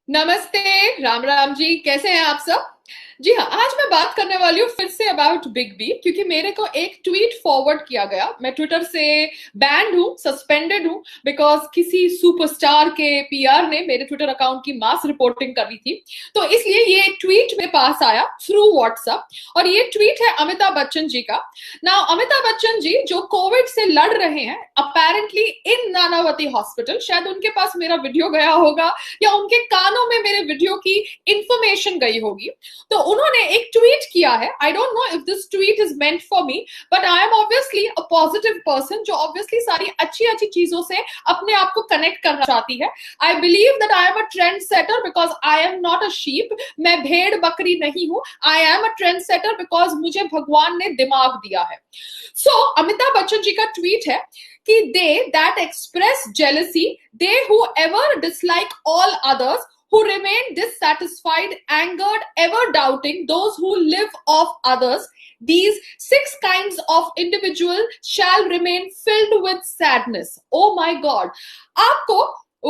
नमस्ते। राम राम जी, कैसे हैं आप सब? जी हाँ, आज मैं बात करने वाली हूँ फिर से अबाउट बिग बी, क्योंकि मेरे को एक ट्वीट फॉरवर्ड किया गया। मैं ट्विटर से बैंड हूँ, सस्पेंडेड हूँ, बिकॉज किसी सुपरस्टार के पीआर ने मेरे ट्विटर अकाउंट की मास रिपोर्टिंग करी थी। तो इसलिए ये ट्वीट मेरे पास आया थ्रू व्हाट्सएप, और ये ट्वीट है अमिताभ बच्चन जी का। ना अमिताभ बच्चन जी जो कोविड से लड़ रहे हैं अपेरेंटली इन नानावती हॉस्पिटल, शायद उनके पास मेरा वीडियो गया होगा या उनके कानों में मेरे वीडियो की इंफॉर्मेशन गई होगी। तो उन्होंने एक ट्वीट किया है। I don't know if this tweet is meant for me, but I am obviously a positive person जो ऑब्वियसली सारी अच्छी अच्छी चीजों से अपने आप को कनेक्ट करना चाहती है। I believe that I am a trend setter because I am not a sheep. मैं भेड़ बकरी नहीं हूं। I am a trend setter because मुझे भगवान ने दिमाग दिया है। सो अमिताभ बच्चन जी का ट्वीट है कि they that express jealousy, they who ever dislike all others, who remain dissatisfied, angered, ever doubting, those who live off others, these six kinds of individual shall remain filled with sadness. Oh my God. आपको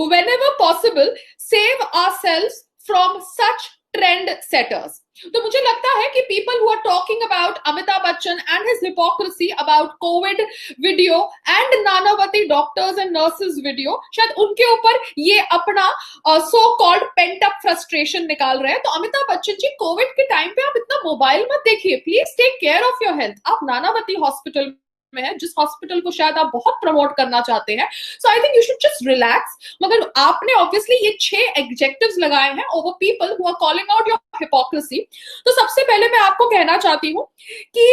whenever possible save ourselves from such trend setters. तो मुझे लगता है कि people who are talking about Amitabh Bachchan and his hypocrisy about COVID video and Nanavati doctors and nurses video, शायद उनके ऊपर ये अपना so called pent up frustration निकाल रहे हैं। तो अमिताभ बच्चन जी, कोविड के टाइम पे आप इतना मोबाइल मत देखिए, please take care of your health. आप नानावती हॉस्पिटल में है, जिस हॉस्पिटल को शायद आप बहुत प्रमोट करना चाहते हैं। So I think you should just relax. मगर आपने ऑब्वियसली ये 6 एडजेक्टिव्स लगाए हैं over people who are calling out your hypocrisy. तो सबसे पहले मैं आपको कहना चाहती हूँ कि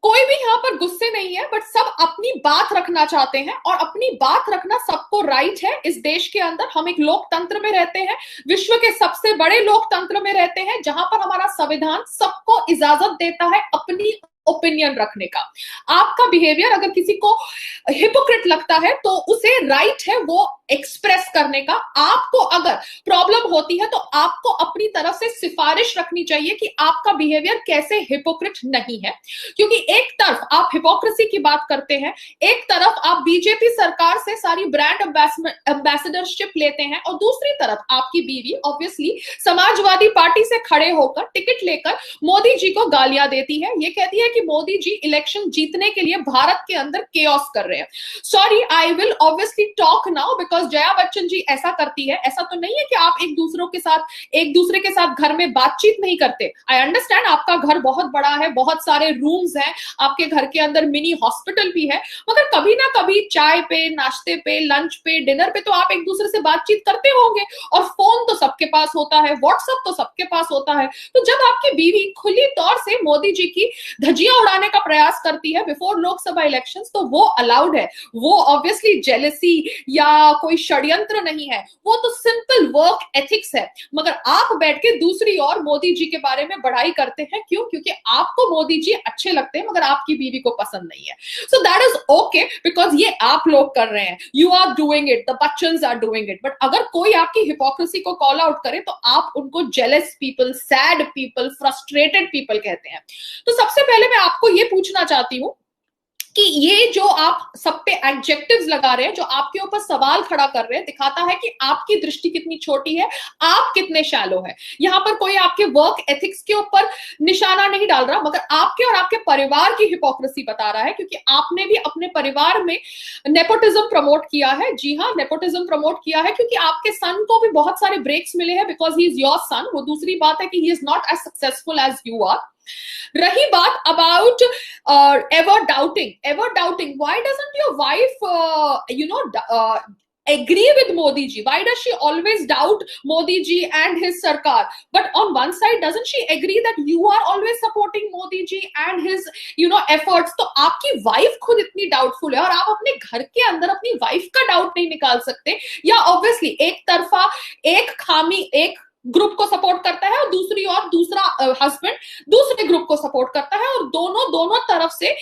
कोई भी यहाँ पर गुस्से नहीं है, बट सब अपनी बात रखना चाहते हैं, और अपनी बात रखना सबको राइट है। इस देश के अंदर हम एक लोकतंत्र में रहते हैं, विश्व के सबसे बड़े लोकतंत्र में रहते हैं, जहां पर हमारा संविधान सबको इजाजत देता है अपनी ओपिनियन रखने का। आपका बिहेवियर अगर किसी को हिपोक्रेट लगता है तो उसे राइट है वो एक्सप्रेस करने का। आपको अगर प्रॉब्लम होती है तो आपको अपनी तरफ से सिफारिश रखनी चाहिए कि आपका बिहेवियर कैसे हिपोक्रेट नहीं है। क्योंकि एक तरफ आप हिपोक्रेसी की बात करते हैं, एक तरफ आप बीजेपी सरकार से सारी ब्रांड एम्बेसडरशिप लेते हैं, और दूसरी तरफ आपकी बीवी ऑब्वियसली समाजवादी पार्टी से खड़े होकर टिकट लेकर मोदी जी को गालियां देती है। ये कहती है कि मोदी जी इलेक्शन जीतने के लिए भारत के अंदर केओस कर रहे हैं। Sorry, I will obviously talk now because Jaya Bachchan ji ऐसा करती है। ऐसा तो नहीं है कि आप एक दूसरे के साथ घर में बातचीत नहीं करते। आई अंडरस्टैंड आपका घर बहुत बड़ा है, बहुत सारे रूम्स हैं, आपके घर के अंदर मिनी हॉस्पिटल भी है, मगर कभी ना कभी चाय पे, नाश्ते पे, लंच पे, डिनर पे तो आप एक दूसरे से बातचीत करते होंगे। और फोन तो सबके पास होता है, व्हाट्सएप तो सबके पास होता है। तो जब आपकी बीवी खुली तौर से मोदी जी की धज्जियां उड़ाने का प्रयास करती है बिफोर लोकसभा इलेक्शंस, तो वो अलाउड है। वो ऑब्वियसली जेलसी या कोई षड्यंत्र नहीं है, वो तो सिंपल वर्क एथिक्स है। मगर आप बैठ के दूसरी ओर मोदी जी के बारे में बढ़ाई करते हैं। क्यों? क्योंकि आपको मोदी जी अच्छे लगते हैं मगर आपकी बीवी को पसंद नहीं है। So that is okay, because ये आप लोग कर रहे हैं, you are doing it, the Bachchans are doing it. But अगर कोई आपकी हिपोक्रेसी को कॉल आउट करे तो आप उनको jealous people, sad people, frustrated people कहते हैं। तो सबसे पहले मैं आपको ये पूछना चाहती हूं कि ये जो आप सब पे एडजेक्टिव्स लगा रहे हैं, जो आपके ऊपर सवाल खड़ा कर रहे हैं, दिखाता है कि आपकी दृष्टि कितनी छोटी है, आप कितने शैलो है। यहां पर कोई आपके वर्क एथिक्स के ऊपर निशाना नहीं डाल रहा, मगर आपके और आपके परिवार की हिपोक्रेसी बता रहा है, क्योंकि आपने भी अपने परिवार में नेपोटिज्म प्रमोट किया है। जी हाँ, नेपोटिज्म प्रमोट किया है, क्योंकि आपके सन को भी बहुत सारे ब्रेक्स मिले हैं because he is your son. वो दूसरी बात है कि he is not as successful as you are. रही बात about ever doubting, why doesn't your wife agree with Modi ji? Why does she always doubt Modi ji and his sarkar? But on one side, doesn't she agree that you are always supporting Modi ji and his efforts? तो आपकी wife खुद इतनी doubtful है और आप अपने घर के अंदर अपनी वाइफ का डाउट नहीं निकाल सकते। या ऑब्वियसली एक तरफा, एक खामी, एक ग्रुप को सपोर्ट करता है और दूसरी और दूसरा हस्बैंड दूसरे ग्रुप को सपोर्ट करता है, और दोनों दोनों तरफ से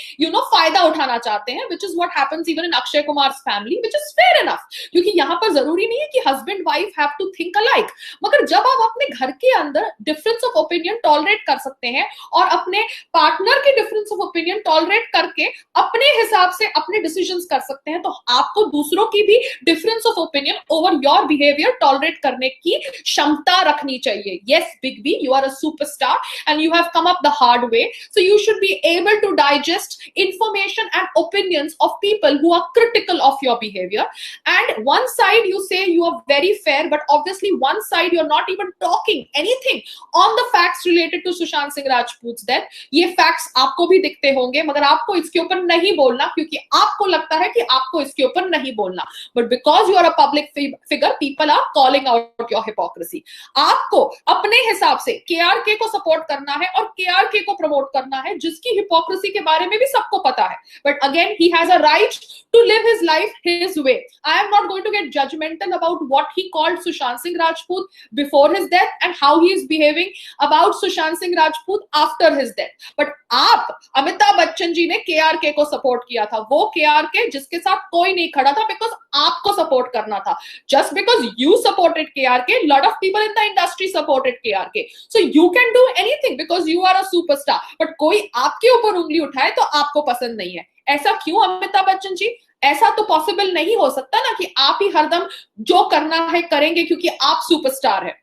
फायदा उठाना चाहते हैं, which is what happens even in Akshay Kumar family, which is fair enough, क्योंकि यहाँ पर जरूरी नहीं है कि husband wife have to think alike. मगर जब आप अपने घर के अंदर डिफरेंस ऑफ ओपिनियन टॉलरेट कर सकते हैं और अपने पार्टनर के डिफरेंस ऑफ ओपिनियन टॉलरेट करके अपने हिसाब से अपने डिसीजंस कर सकते हैं, तो आपको दूसरों की भी difference of opinion over your behaviour tolerate करने की क्षमता रखनी चाहिए। Yes big B, you are a superstar and you have come up the hard way, so you should be able to digest information and opinions of people who are critical of your behavior. And one side you say you are very fair, but obviously one side you're not even talking anything on the facts related to Sushant Singh Rajput's death. ये facts आपको भी दिखते होंगे, मगर आपको इसके ऊपर नहीं बोलना, क्योंकि आपको लगता है कि आपको इसके ऊपर नहीं बोलना, but because you are a public figure, people are calling out your hypocrisy. आपको अपने हिसाब से KRK को सपोर्ट करना है और KRK को प्रमोट करना है, जिसकी हिपोक्रेसी के बारे में भी सबको पता है, but again he has a right to live his life his way. I am not going to get judgmental about what he called Sushant Singh Rajput before his death and how he is behaving about Sushant Singh Rajput after his death. But आप अमिताभ बच्चन जी ने KRK को support किया था, वो KRK जिसके साथ कोई नहीं खड़ा था, बिकॉज आपको सपोर्ट करना था. Just because you supported KRK, lot of people in the industry supported KRK, so you can do anything because you are a superstar. But कोई आपके ऊपर उंगली उठाए तो आपको पसंद नहीं है. ऐसा क्यों अमिताभ बच्चन जी? ऐसा तो पॉसिबल नहीं हो सकता ना कि आप ही हरदम जो करना है करेंगे क्योंकि आप सुपरस्टार है.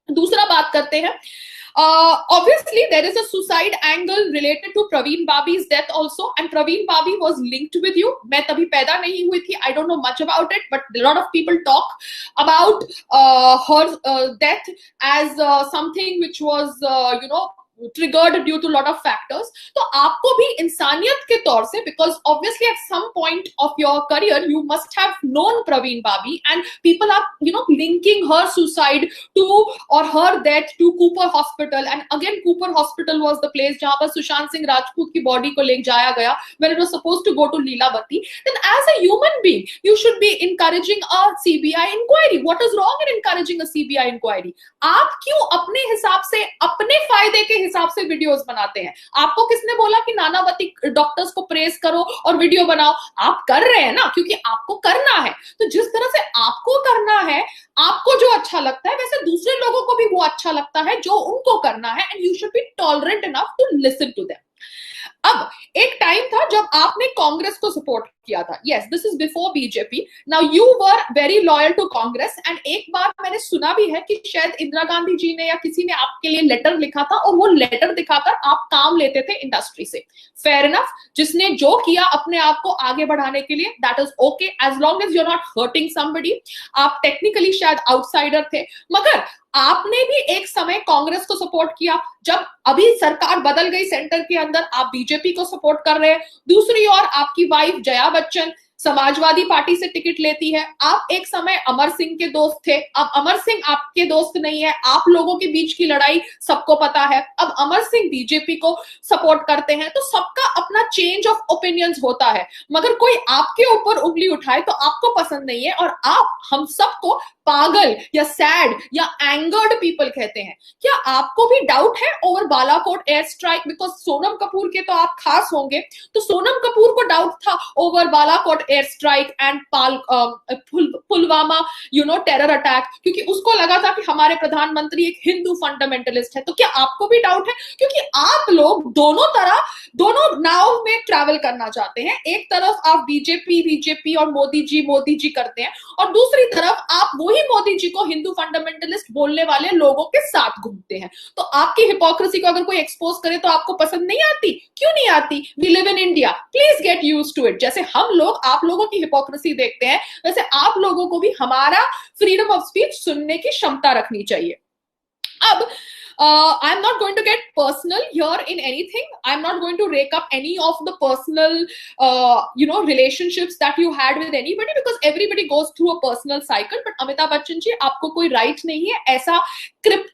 दूसरा बात करते हैं. Obviously there is a suicide angle related to Praveen Babi's death also, and Praveen Babi was linked with you. मैं तभी पैदा नहीं हुई थी, I don't know much about it, but a lot of people talk about her death as something which was triggered due to a lot of factors. तो आपको भी इंसानियत के तौर से, because obviously at some point of your career you must have known Praveen Babi, and people are linking her suicide to or her death to Cooper Hospital, and again Cooper Hospital was the place जहाँ पर सुशांत सिंह राजपूत की body को ले जाया गया when it was supposed to go to Leelavati. Then as a human being you should be encouraging a CBI inquiry. What is wrong in encouraging a CBI inquiry? आप क्यों अपने हिसाब से अपने फायदे के हिसाब से वीडियोस बनाते हैं? आपको किसने बोला कि नानावती डॉक्टर्स को प्रेस करो और वीडियो बनाओ? आप कर रहे हैं ना, क्योंकि आपको करना है. तो जिस तरह से आपको करना है, आपको जो अच्छा लगता है, वैसे दूसरे लोगों को भी वो अच्छा लगता है जो उनको करना है, and you should be tolerant enough to listen to them. अब एक टाइम था जब आपने कांग्रेस को सपोर्ट किया था. Yes, this is before BJP. Now you were very loyal to Congress, and एक बार मैंने सुना भी है कि शायद इंदिरा गांधी जी ने या किसी ने आपके लिए लेटर लिखा था, और वो लेटर दिखाकर आप काम लेते थे इंडस्ट्री से. फेयर इनफ, जिसने जो किया अपने आप को आगे बढ़ाने के लिए, that is okay, as long as you are not hurting somebody. आप टेक्निकली शायद आउटसाइडर थे, मगर आपने भी एक समय कांग्रेस को सपोर्ट किया. जब अभी सरकार बदल गई सेंटर के अंदर, आप बीजेपी को सपोर्ट कर रहे हैं. दूसरी ओर आपकी वाइफ जया बच्चन समाजवादी पार्टी से टिकट लेती है. आप एक समय अमर सिंह के दोस्त थे, अब अमर सिंह आपके दोस्त नहीं है. आप लोगों के बीच की लड़ाई सबको पता है. अब अमर सिंह बीजेपी को सपोर्ट करते हैं. तो सबका अपना चेंज ऑफ ओपिनियंस होता है, मगर कोई आपके ऊपर उंगली उठाए तो आपको पसंद नहीं है, और आप हम सबको पागल या सैड या एंगर्ड पीपल कहते हैं. क्या आपको भी डाउट है over Balakot air strike? Because Sonam Kapoor के तो आप खास होंगे, तो सोनम कपूर को डाउट था over Balakot air strike and Pulwama terror attack, क्योंकि उसको लगा था कि हमारे प्रधानमंत्री एक हिंदू फंडामेंटलिस्ट है. तो क्या आपको भी डाउट है? क्योंकि आप लोग दोनों नाव में ट्रैवल करना चाहते हैं. एक तरफ आप बीजेपी और मोदी जी करते हैं, और दूसरी तरफ आप वही मोदी जी को हिंदू फंडामेंटलिस्ट बोलने वाले लोगों के साथ घूमते हैं. तो आपकी हिपोक्रेसी को अगर कोई एक्सपोज करे तो आपको पसंद नहीं आती? क्यों नहीं आती? We live in India, please get used to it. जैसे हम लोग आप लोगों की हिपोक्रेसी देखते हैं, वैसे आप लोगों को भी हमारा फ्रीडम ऑफ स्पीच सुनने की क्षमता रखनी चाहिए. अब I'm not going to get personal here in anything. I'm not going to rake up any of the personal, relationships that you had with anybody, because everybody goes through a personal cycle. But Amitabh Bachchan जी, आपको कोई right नहीं है ऐसा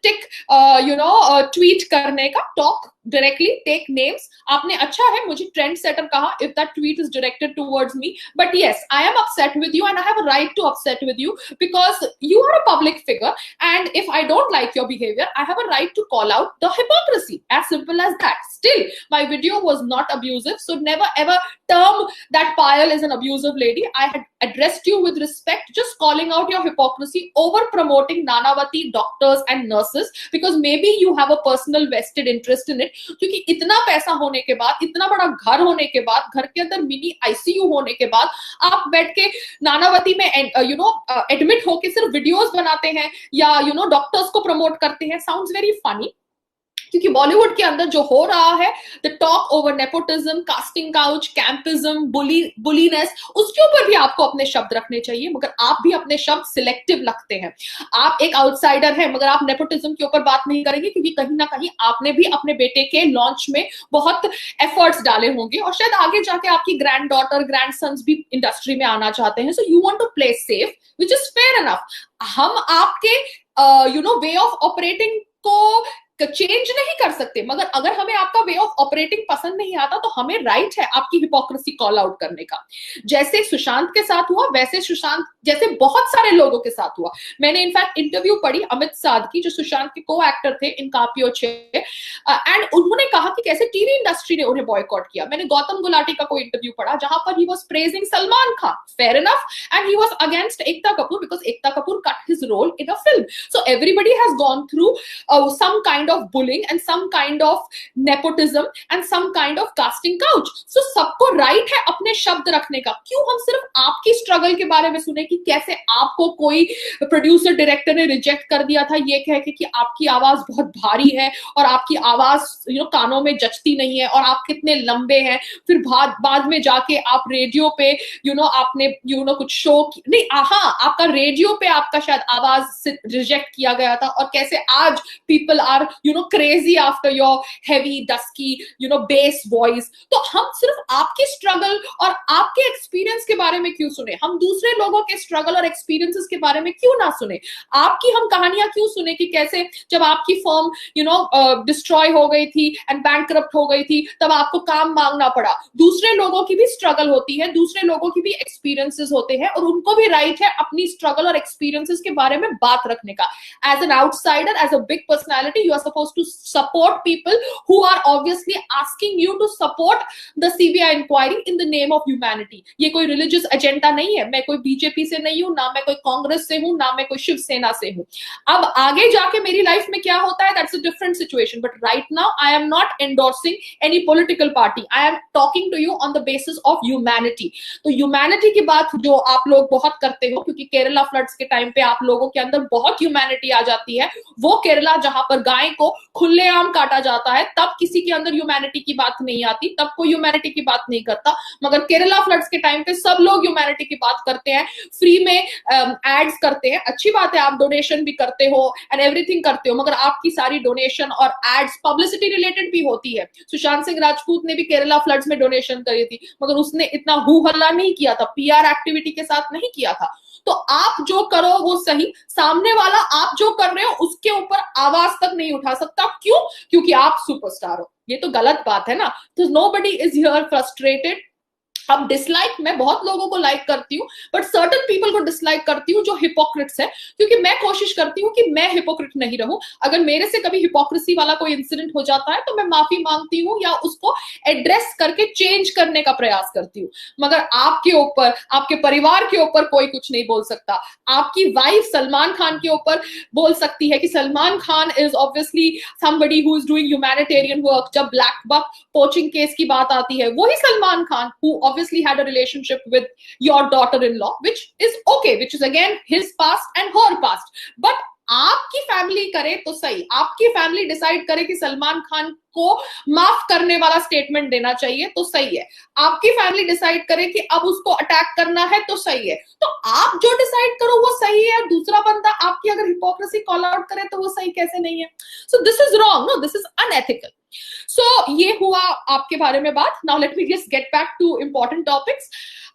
cryptic tweet करने का, talk directly, take names. आपने अच्छा है मुझे ट्रेंड सेटर कहा, if that tweet is directed towards me, but yes I am upset with you and I have a right to upset with you because you are a public figure, and if I don't like your behavior, I have a right to call out the hypocrisy. As simple as that. Still, my video was not abusive, so never ever term that Payal is an abusive lady. I had addressed you with respect, just calling out your hypocrisy, over promoting Nanavati doctors and nurses, because maybe you have a personal vested interest in it. क्योंकि इतना पैसा होने के बाद, इतना बड़ा घर होने के बाद, घर के अंदर मिनी ICU होने के बाद, आप बैठ के नानावती में एडमिट होके सिर्फ वीडियोस बनाते हैं या डॉक्टर्स को प्रमोट करते हैं. Sounds very funny. क्योंकि बॉलीवुड के अंदर जो हो रहा है, the talk over nepotism, casting couch, campism, bullyness, उसके ऊपर भी आपको अपने शब्द रखने चाहिए, मगर आप भी अपने शब्द सिलेक्टिव लगते हैं. आप एक आउटसाइडर हैं, मगर आप नेपोटिज्म के ऊपर बात नहीं करेंगे, क्योंकि कहीं ना कहीं आपने भी अपने बेटे के लॉन्च में बहुत एफर्ट्स डाले होंगे और शायद आगे जाके आपकी ग्रैंड डॉटर, ग्रैंड सन्स भी इंडस्ट्री में आना चाहते हैं. So you want to play safe, which is fair enough. हम आपके वे ऑफ ऑपरेटिंग को चेंज नहीं कर सकते, मगर अगर हमें आपका वे ऑफ ऑपरेटिंग पसंद नहीं आता तो हमें राइट है आपकी हिपोक्रेसी कॉल आउट करने का. जैसे सुशांत के साथ हुआ, वैसे सुशांत जैसे बहुत सारे लोगों के साथ हुआ. मैंने इनफैक्ट इंटरव्यू पढ़ी अमित साध की, जो सुशांत के को एक्टर थे इन कापियो 6, एंड उन्होंने कहा कि कैसे टीवी इंडस्ट्री ने उन्हें बॉयकॉट किया. मैंने गौतम गुलाटी का कोई इंटरव्यू पढ़ा जहां पर he was praising Salman Khan, fair enough, and he was against Ekta Kapoor because Ekta Kapoor cut his role in a film. So everybody has gone through some kind of bullying and some kind of nepotism and some kind of casting couch. So सबको right है अपने शब्द रखने का. क्यों हम सिर्फ आपकी स्ट्रगल के बारे में सुने कि कैसे आपको कोई प्रोड्यूसर डायरेक्टर ने रिजेक्ट कर दिया था ये कह के कि आपकी आवाज बहुत भारी है और आपकी आवाज कानों में जचती नहीं है और आप कितने लंबे हैं. फिर बाद में जाके आप रेडियो पे आपने कुछ शो नहीं, हाँ आपका रेडियो पे आपका शायद आवाज रिजेक्ट किया गया था, और कैसे आज people are crazy after your heavy dusky bass voice. तो हम सिर्फ आपकी स्ट्रगल और आपके एक्सपीरियंस के बारे में क्यों सुने? हम दूसरे लोगों के स्ट्रगल और एक्सपीरियंसेस के बारे में क्यों ना सुने? आपकी हम कहानियां क्यों सुने कि कैसे जब आपकी फर्म डिस्ट्रॉय हो गई थी एंड बैंकक्रप्ट हो गई थी तब आपको काम मांगना पड़ा. दूसरे लोगों की भी स्ट्रगल होती है, दूसरे लोगों की भी एक्सपीरियंसेस होते हैं, और उनको भी राइट है अपनी स्ट्रगल और एक्सपीरियंसेस के बारे में बात रखने का. As an outsider, as a big personality, you are supposed to support people who are obviously asking you to support the CBI inquiry in the name of humanity. ये कोई religious agenda नहीं है. मैं कोई बीजेपी से नहीं हूं, ना मैं कोई कांग्रेस से हूं, ना मैं कोई शिवसेना से हूं. अब आगे जाके मेरी लाइफ में क्या होता है, that's a different situation. But right now, I am not endorsing any political party. I am talking to you on the basis of humanity. तो humanity की बात जो आप लोग बहुत करते हो, क्योंकि केरला फ्लड्स के टाइम पे आप लोगों के अंदर बहुत ह्यूमैनिटी आ जाती है. वो केरला जहां पर गाय को खुलेआम काटा जाता है, तब किसी के अंदर ह्यूमैनिटी की बात नहीं आती, तब कोई ह्यूमैनिटी की बात नहीं करता. मगर केरला फ्लड्स के टाइम पे सब लोग ह्यूमैनिटी की बात करते हैं, फ्री में एड्स करते हैं. अच्छी बात है, आप डोनेशन भी करते हो एंड एवरीथिंग करते हो, मगर आपकी सारी डोनेशन और एड्स पब्लिसिटी रिलेटेड भी होती है. सुशांत सिंह राजपूत ने भी केरला फ्लड्स में डोनेशन करी थी, मगर उसने इतना हू हल्ला नहीं किया था, PR एक्टिविटी के साथ नहीं किया था. तो आप जो करो वो सही, सामने वाला आप जो कर रहे हो उसके ऊपर आवाज तक नहीं उठा सकता. क्यों? क्योंकि आप सुपरस्टार हो. ये तो गलत बात है ना. तो नोबडी इज हियर फ्रस्ट्रेटेड. अब डिसलाइक, मैं बहुत लोगों को लाइक करती हूँ, बट सर्टेन पीपल को डिसलाइक करती हूँ जो हिपोक्रिट्स है, क्योंकि मैं कोशिश करती हूँ कि मैं हिपोक्रिट नहीं रहूं. अगर मेरे से कभी हिपोक्रेसी वाला कोई इंसिडेंट हो जाता है तो मैं माफी मांगती हूँ या उसको एड्रेस करके चेंज करने का प्रयास करती हूँ. मगर आपके ऊपर, आपके परिवार के ऊपर कोई कुछ नहीं बोल सकता. आपकी वाइफ सलमान खान के ऊपर बोल सकती है कि Salman Khan is obviously somebody who is doing humanitarian work. जब ब्लैक बक पोचिंग केस की बात आती है, वही Salman Khan who obviously had a relationship with your daughter-in-law, which is okay, which is again his past and her past. But आपकी family करे तो सही, आपकी फैमिली डिसाइड करे कि सलमान खान को माफ करने वाला स्टेटमेंट देना चाहिए तो सही है. आपकी फैमिली डिसाइड करे कि अब उसको अटैक करना है तो सही है. तो आप जो डिसाइड करो वो सही है, दूसरा बंदा आपकी अगर हिपोक्रेसी कॉल आउट करे तो वो सही कैसे नहीं है? So this is wrong. No, this is unethical. So ये हुआ आपके बारे में बात. Now let me just get back to important topics.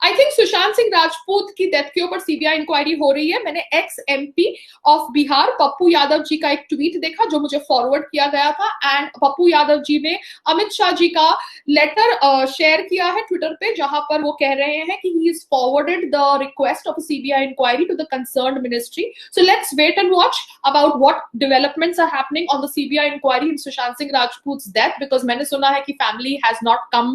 I think Sushant Singh Rajput की डेथ के ऊपर सीबीआई इंक्वायरी हो रही है. मैंने ex MP of Bihar Pappu Yadav ji का एक ट्वीट देखा जो मुझे फॉरवर्ड किया गया था, एंड पप्पू यादव जी ने अमित शाह जी का लेटर शेयर किया है ट्विटर पे, जहां पर वो कह रहे हैं कि he is forwarded the request of CBI inquiry to the concerned ministry. So let's wait and watch about what developments are happening on the CBI inquiry in Sushant Singh Rajput's death, because मैंने सुना है कि family has not come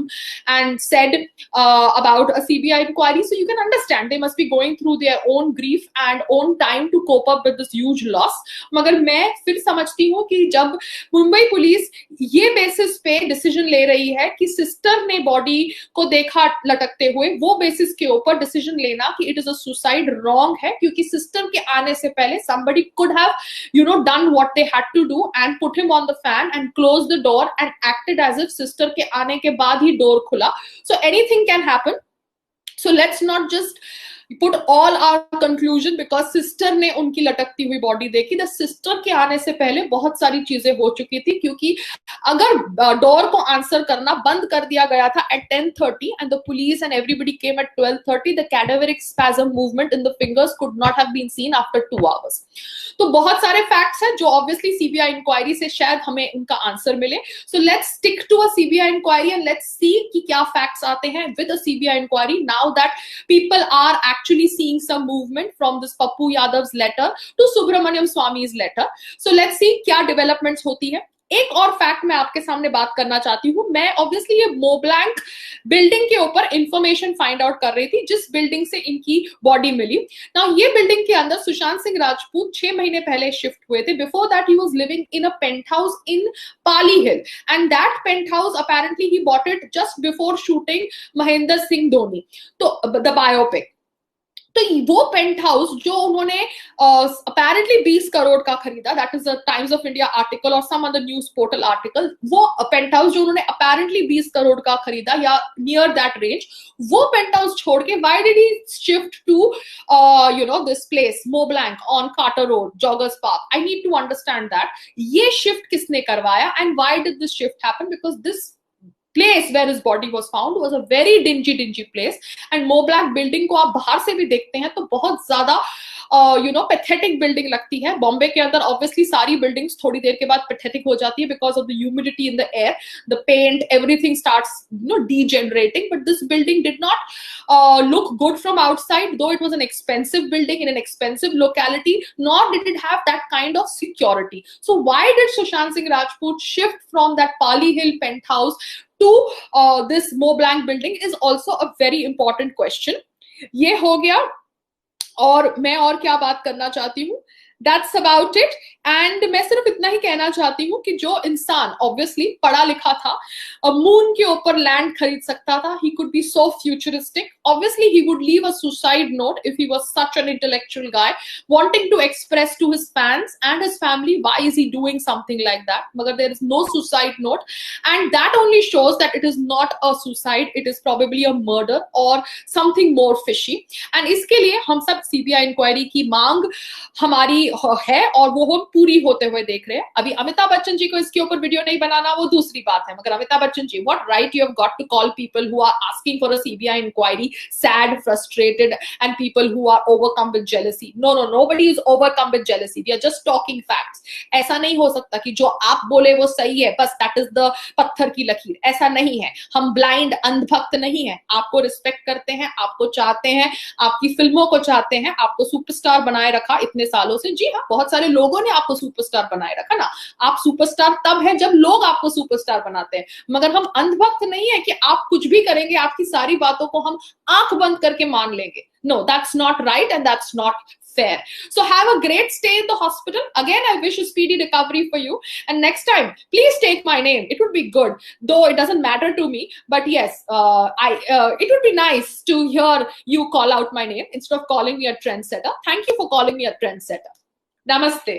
and said about a CBI inquiry, so you can understand they must be going through their own grief and own time to cope up with this huge loss. मगर मैं फिर समझती हूँ कि जब Mumbai police ये basis पे decision ले रही है कि सिस्टर ने बॉडी को देखा लटकते हुए, वो बेसिस के ऊपर डिसीजन लेना कि it is a suicide wrong है, क्योंकि सिस्टर के आने से पहले somebody could have done what they had to do and put him on the fan and close the door and acted as if sister के आने के बाद ही door खुला. So anything can happen. So let's not just put all our conclusion because sister ने उनकी लटकती हुई body देखी. द सिस्टर के आने से पहले बहुत सारी चीजें हो चुकी थी, क्योंकि अगर डोर को आंसर करना बंद कर दिया गया था at 10:30 and the police and everybody came at 12:30, the cadaveric spasm movement in the fingers could not have been seen after 2 hours. तो बहुत सारे फैक्ट्स हैं जो ऑब्वियसली सीबीआई इंक्वायरी से शायद हमें उनका आंसर मिले. So let's stick to a CBI inquiry and let's see कि क्या फैक्ट्स आते हैं with a CBI inquiry, now that people are actually seeing some movement from this Pappu Yadav's letter to Subramaniam Swamy's letter. So let's see क्या developments होती है. एक और fact मैं आपके सामने बात करना चाहती हूँ. मैं ऑब्वियसली ये मोब्लैंक बिल्डिंग के ऊपर इंफॉर्मेशन फाइंड आउट कर रही थी जिस बिल्डिंग से इनकी बॉडी मिली. नाउ ये बिल्डिंग के अंदर सुशांत सिंह राजपूत 6 महीने पहले शिफ्ट हुए थे. Before that he was living in a penthouse in Pali Hill, and that penthouse apparently he bought it just before shooting Mahendra Singh Dhoni, तो द बायोपिक. तो वो पेंट हाउस जो उन्होंने अपेरेंटली 20 करोड़ का खरीदा, that is the Times of India article और some other news portal article, वो penthouse जो उन्होंने अपेरेंटली 20 करोड़ का खरीदा या नियर दैट रेंज, वो पेंट हाउस छोड़ के why did he shift to this place Mont Blanc on Carter Road, Joggers Park? I need to understand that. ये शिफ्ट किसने करवाया and why did this shift happen? Because this place where his body was found was a very dingy place, and Mont Blanc building को आप बाहर से भी देखते हैं तो बहुत ज्यादा पैथेटिक बिल्डिंग लगती है. बॉम्बे के अंदर ऑब्वियसली सारी बिल्डिंग्स थोड़ी देर के बाद पैथेटिक हो जाती है because of the humidity in the air, the paint, everything starts degenerating, but this building did not look good from outside, though it was an expensive building in an expensive locality, nor did it have that kind of security. So why did Sushant Singh Rajput shift from that Pali Hill penthouse to this मोब्लैंक building is also a very important question. ये हो गया. और मैं और क्या बात करना चाहती हूँ, दैट्स अबाउट इट. एंड मैं सिर्फ इतना ही कहना चाहती हूँ कि जो इंसान ऑब्वियसली पढ़ा लिखा था, मून के ऊपर लैंड खरीद सकता था, he could be so futuristic, obviously he would leave a suicide note if he was such an intellectual guy wanting to express to his fans and his family why is he doing something like that. Magar there is no suicide note, and that only shows that it is not a suicide, it is probably a murder or something more fishy. And इसके लिए हम सब CBI inquiry की मांग हमारी है और वो हम पूरी होते हुए देख रहे हैं. अभी अमिताभ बच्चन जी को इसके ऊपर वीडियो नहीं बनाना वो दूसरी बात है, मगर Amitabh Bachchan ji, what right you have got to call people who are asking for a CBI inquiry sad, frustrated and people who are overcome with jealousy? No, nobody is overcome with jealousy. We are just talking facts. ऐसा नहीं हो सकता कि जो आप बोले वो सही है, बस that is the पत्थर की लकीर. ऐसा नहीं है. हम ब्लाइंड अंधभक्त नहीं है. आपको रिस्पेक्ट करते हैं, आपको चाहते हैं, आपकी फिल्मों को चाहते हैं, आपको सुपरस्टार बनाए रखा इतने सालों से. जी हाँ, बहुत सारे लोगों ने आपको सुपरस्टार बनाए रखा ना. आप सुपरस्टार तब है जब लोग आपको सुपरस्टार बनाते हैं, मगर हम अंधभक्त नहीं है कि आप कुछ भी करेंगे, आपकी सारी बातों को हम आंख बंद करके मान लेंगे. No, that's not right and that's not fair. So have a great stay in the hospital. Again, I wish a speedy recovery for you. And next time, please take my name. It would be good. Though it doesn't matter to me. But yes, it would be nice to hear you call out my name instead of calling me a trendsetter. Thank you for calling me a trendsetter. Namaste.